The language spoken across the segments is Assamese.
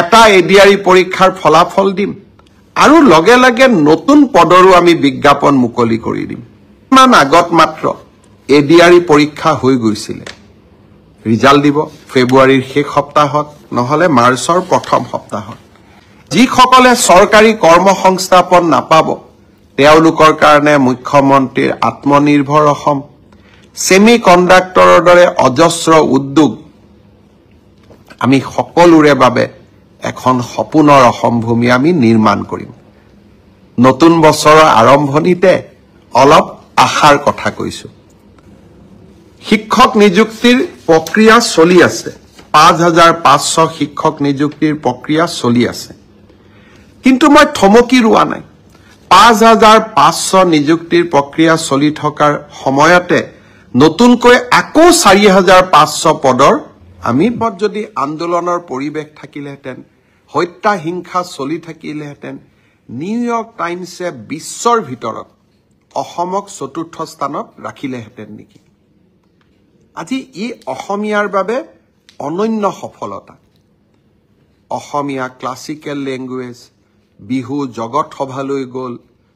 এটা এডিআৰই পৰীক্ষাৰ ফলাফল দিম আৰু লগে লগে নতুন পদৰো আমি বিজ্ঞাপন মুকলি কৰি দিম মান আগত মাত্ৰ এডিআৰই পৰীক্ষা হৈ গৈছিল ৰিজাল্ট দিব ফেব্ৰুৱাৰীৰ শেষ সপ্তাহত নহলে মাৰ্চৰ প্ৰথম সপ্তাহত যিসকলে চৰকাৰী কৰ্মসংস্থাপন নাপাব তেওঁলোকৰ কাৰণে মুখ্যমন্ত্ৰীৰ আত্মনিৰ্ভৰ অসম সেমি কণ্ডাক্টৰৰ দৰে অজস্ৰ উদ্যোগ আমি সকলোৰে বাবে এখন সপোনৰ অসম ভূমি আমি নিৰ্মাণ কৰিম নতুন বছৰৰ আৰম্ভণিতে অলপ আশাৰ কথা কৈছো শিক্ষক নিযুক্তিৰ প্ৰক্ৰিয়া চলি আছে 5500 শিক্ষক নিযুক্তিৰ প্ৰক্ৰিয়া চলি আছে কিন্তু মই থমকি ৰোৱা নাই 5500 নিযুক্তিৰ প্ৰক্ৰিয়া চলি থকাৰ সময়তে নতুনকৈ আকৌ 4500 পদৰ আমি যদি আন্দোলনৰ পৰিবেশ থাকিলেহেঁতেন হত্যা হিংসা চলি থাকিলেহেঁতেন নিউয়ৰ্ক টাইমছে বিশ্বৰ ভিতৰত অসমক চতুৰ্থ স্থানত ৰাখিলেহেঁতেন নেকি আজি ই অসমীয়াৰ বাবে অনন্য সফলতা অসমীয়া ক্লাছিকেল লেংগুৱেজ বিহু জগত সভালৈ গ'ল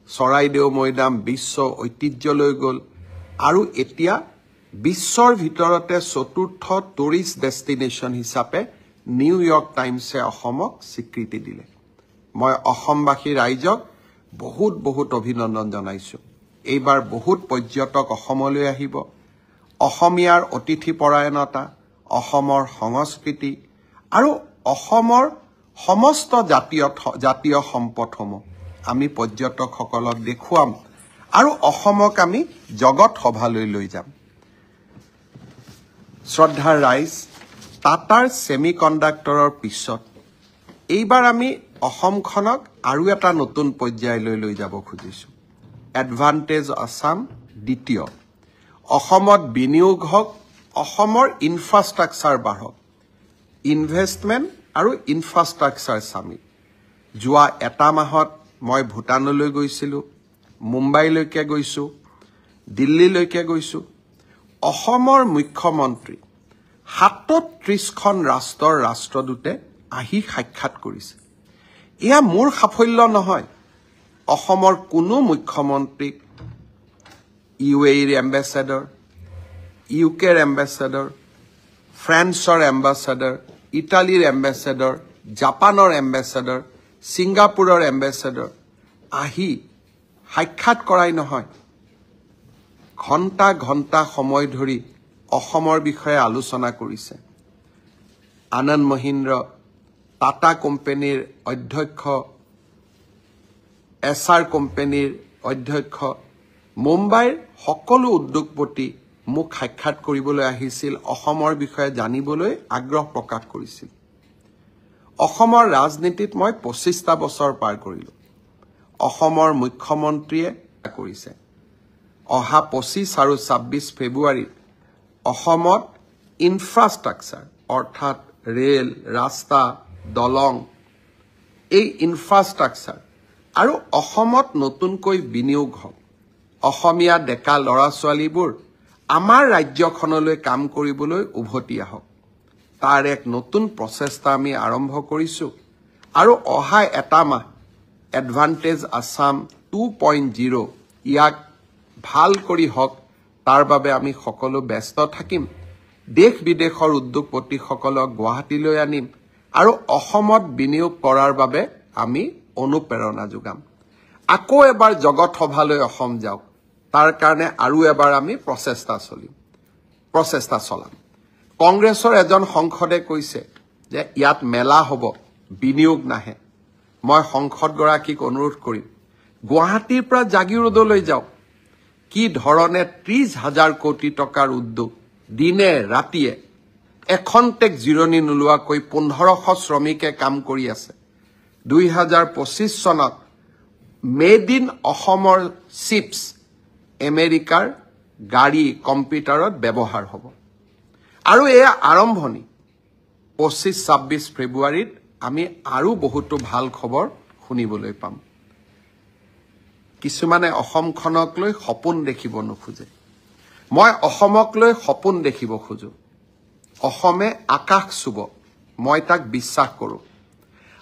চৰাইদেউ মৈদাম বিশ্ব ঐতিহ্যলৈ গ'ল আৰু এতিয়া বিশ্বৰ ভিতৰতে চতুৰ্থ টুৰিষ্ট ডেষ্টিনেশ্যন হিচাপে নিউয়ৰ্ক টাইমছে অসমক স্বীকৃতি দিলে মই অসমবাসী ৰাইজক বহুত বহুত অভিনন্দন জনাইছো এইবাৰ বহুত পৰ্যটক অসমলৈ আহিব অসমীয়াৰ অতিথি পৰায়ণতা অসমৰ সংস্কৃতি আৰু অসমৰ সমস্ত জাতীয় সম্পদসমূহ আমি পৰ্যটকসকলক দেখুৱাম আৰু অসমক আমি জগত সভালৈ লৈ যাম শ্ৰদ্ধাৰ ৰাইজ টাটাৰ সেমি কণ্ডাক্টৰৰ পিছত এইবাৰ আমি অসমখনক আৰু এটা নতুন পৰ্যায়লৈ লৈ যাব খুজিছো এডভান্টেজ আসাম দ্বিতীয় অসমত বিনিয়োগ হওক অসমৰ ইনফ্ৰাষ্ট্ৰাকচাৰ বাঢ়ক ইনভেষ্টমেণ্ট আৰু ইনফ্ৰাষ্ট্ৰাকচাৰ সামিট যোৱা এটা মাহত মই ভূটানলৈ গৈছিলো মুম্বাইলৈকে গৈছো দিল্লীলৈকে গৈছো অসমৰ মুখ্যমন্ত্ৰী 37খন ৰাষ্ট্ৰৰ ৰাষ্ট্ৰদূতে আহি সাক্ষাৎ কৰিছে এয়া মোৰ সাফল্য নহয় অসমৰ কোনো মুখ্যমন্ত্ৰীক ইউএইৰ এম্বেছাডৰ ইউকেৰ এম্বেছাডৰ ফ্ৰান্সৰ এম্বেছাডৰ ইটালীৰ এম্বেছাডৰ জাপানৰ এম্বেছাডৰ ছিংগাপুৰৰ এম্বেছাডৰ আহি সাক্ষাৎ কৰাই নহয় ঘণ্টা ঘণ্টা সময় ধৰি অসমৰ বিষয়ে আলোচনা কৰিছে আনন্দ মহিন্দ্ৰ টাটা কোম্পানীৰ অধ্যক্ষ এছআৰ কোম্পানীৰ অধ্যক্ষ মুম্বাইৰ সকলো উদ্যোগপতি মোক সাক্ষাৎ কৰিবলৈ আহিছিল অসমৰ বিষয়ে জানিবলৈ আগ্ৰহ প্ৰকাশ কৰিছিল অসমৰ ৰাজনীতিত মই 25টা বছৰ পাৰ কৰিলো অসমৰ মুখ্যমন্ত্ৰীয়ে কৰিছে অহা 25 আৰু 26 ফেব্ৰুৱাৰীত অসমত ইনফ্ৰাষ্ট্ৰাকচাৰ অৰ্থাৎ ৰেল ৰাস্তা দলং এই ইনফ্ৰাষ্ট্ৰাকচাৰ আৰু অসমত নতুনকৈ বিনিয়োগ হওক অসমীয়া ডেকা ল'ৰা ছোৱালীবোৰ আমাৰ ৰাজ্যখনলৈ কাম কৰিবলৈ উভতি আহক তাৰ এক নতুন প্ৰচেষ্টা আমি আৰম্ভ কৰিছো আৰু অহা এটা মাহ এডভান্টেজ আসাম 2.0 ইয়াক ভাল কৰি হওক তাৰ বাবে আমি সকলো ব্যস্ত থাকিম দেশ বিদেশৰ উদ্যোগপতিসকলক গুৱাহাটীলৈ আনিম আৰু অসমত বিনিয়োগ কৰাৰ বাবে আমি অনুপ্ৰেৰণা যোগাম আকৌ এবাৰ জগত সভালৈ অসম যাওক তাৰ কাৰণে আৰু এবাৰ আমি প্ৰচেষ্টা চলাম কংগ্ৰেছৰ এজন সংসদে কৈছে যে ইয়াত মেলা হ'ব বিনিয়োগ নাহে মই সংসদ গৰাকীক অনুৰোধ কৰিম গুৱাহাটীৰ পৰা জাগিৰোডলৈ যাওক কি ধৰণে 30,000 কোটি টকাৰ উদ্যোগ দিনে ৰাতিয়ে এখন্তেক জিৰণি নোলোৱাকৈ 1500 শ্ৰমিকে কাম কৰি আছে 2025 চনত মেড ইন অসমৰ চিপছ আমেৰিকাৰ গাড়ী কম্পিউটাৰত ব্যৱহাৰ হ'ব আৰু এয়া আৰম্ভণি 25-26 ফেব্ৰুৱাৰীত আমি আৰু বহুতো ভাল খবৰ শুনিবলৈ পাম কিছুমানে অসমখনক লৈ সপোন দেখিব নোখোজে মই অসমক লৈ সপোন দেখিব খোজো অসমে আকাশ চুব মই তাক বিশ্বাস কৰোঁ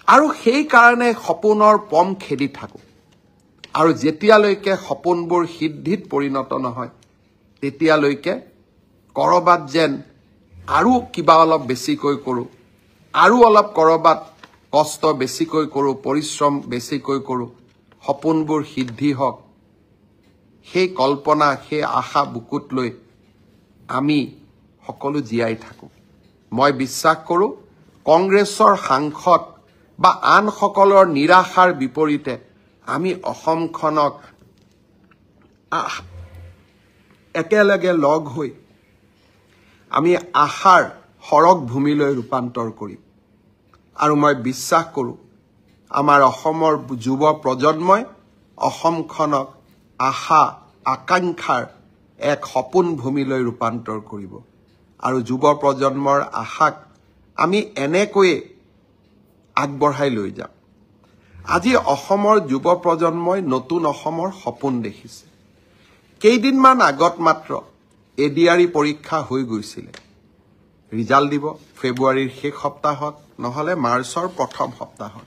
আৰু সেই কাৰণে সপোনৰ পম খেদি থাকো আৰু যেতিয়ালৈকে সপোনবোৰ সিদ্ধিত পৰিণত নহয় তেতিয়ালৈকে কৰবাত যেন আৰু কিবা অলপ বেছিকৈ কৰো আৰু অলপ কৰবাত কষ্ট বেছিকৈ কৰো পৰিশ্ৰম বেছিকৈ কৰো সপোনবোৰ সিদ্ধি হওক সেই কল্পনা সেই আশা বুকুত লৈ আমি সকলো জীয়াই থাকো মই বিশ্বাস কৰো কংগ্ৰেছৰ সাংসদ বা আন সকলৰ নিৰাশাৰ বিপৰীতে আমি অসমখনক একেলগে লগ হৈ আমি আশাৰ সৰগ ভূমিলৈ ৰূপান্তৰ কৰিম আৰু মই বিশ্বাস কৰো আমাৰ অসমৰ যুৱ প্ৰজন্মই অসমখনক আশা আকাংক্ষাৰ এক সপোন ভূমিলৈ ৰূপান্তৰ কৰিব আৰু যুৱ প্ৰজন্মৰ আশাক আমি এনেকৈয়ে আগবঢ়াই লৈ যাম আজি অসমৰ যুৱ প্ৰজন্মই নতুন অসমৰ সপোন দেখিছে কেইদিনমান আগত মাত্ৰ এডিআৰই পৰীক্ষা হৈ গৈছিল ৰিজাল্ট দিব ফেব্ৰুৱাৰীৰ শেষ সপ্তাহত নহলে মাৰ্চৰ প্ৰথম সপ্তাহত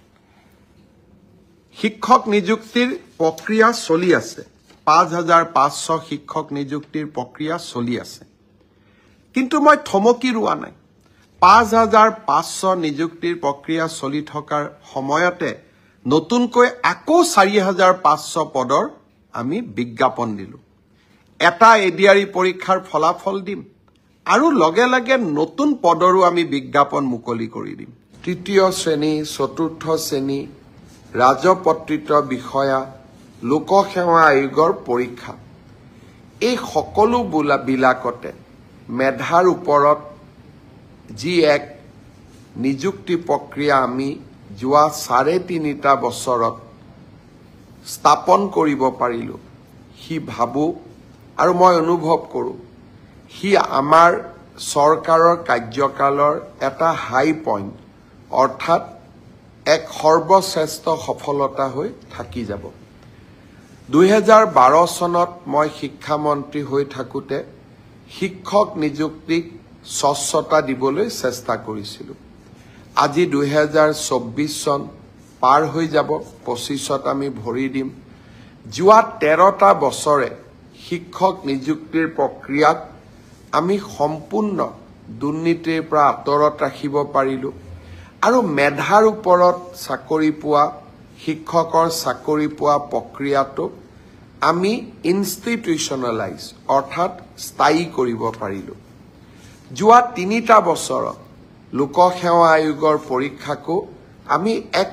শিক্ষক নিযুক্তিৰ প্ৰক্ৰিয়া চলি আছে 5500 শিক্ষক নিযুক্তিৰ প্ৰক্ৰিয়া চলি আছে কিন্তু মই থমকি ৰোৱা নাই 5500 নিযুক্তিৰ প্ৰক্ৰিয়া চলি থকাৰ সময়তে নতুনকৈ আকৌ 4500 পদৰ আমি বিজ্ঞাপন দিলো এটা এডিআৰই পৰীক্ষাৰ ফলাফল দিম আৰু লগে লগে নতুন পদৰো আমি বিজ্ঞাপন মুকলি কৰি দিম তৃতীয় শ্ৰেণী চতুৰ্থ শ্ৰেণী ৰাজপত্ৰিত বিষয়া লোকসেৱা আয়োগৰ পৰীক্ষা এই সকলো বিলাকতে মেধাৰ ওপৰত যি এক নিযুক্তি প্ৰক্ৰিয়া আমি যোৱা 3.5টা বছৰত স্থাপন কৰিব পাৰিলো হি ভাবো আৰু মই অনুভৱ কৰো হি আমাৰ চৰকাৰৰ কাৰ্যকালৰ এটা হাই পইণ্ট অৰ্থাৎ এক সৰ্বশ্ৰেষ্ঠ সফলতা হৈ থাকি যাব 2012 চনত মই শিক্ষামন্ত্ৰী হৈ থাকোতে শিক্ষক নিযুক্তিক স্বচ্ছতা দিবলৈ চেষ্টা কৰিছিলো আজি 2024 চন পাৰ হৈ যাব 25ত আমি ভৰি দিম যোৱা 13টা বছৰে শিক্ষক নিযুক্তিৰ প্ৰক্ৰিয়াত আমি সম্পূৰ্ণ দুৰ্নীতিৰ পৰা আঁতৰত ৰাখিব পাৰিলো আৰু মেধাৰ ওপৰত চাকৰি পোৱা শিক্ষকৰ চাকৰি পোৱা প্ৰক্ৰিয়াটো আমি ইনষ্টিটিউচনেলাইজ অৰ্থাৎ স্থায়ী কৰিব পাৰিলো যোৱা 3টা বছৰত লোকসেৱা আয়োগৰ পৰীক্ষাকো আমি এক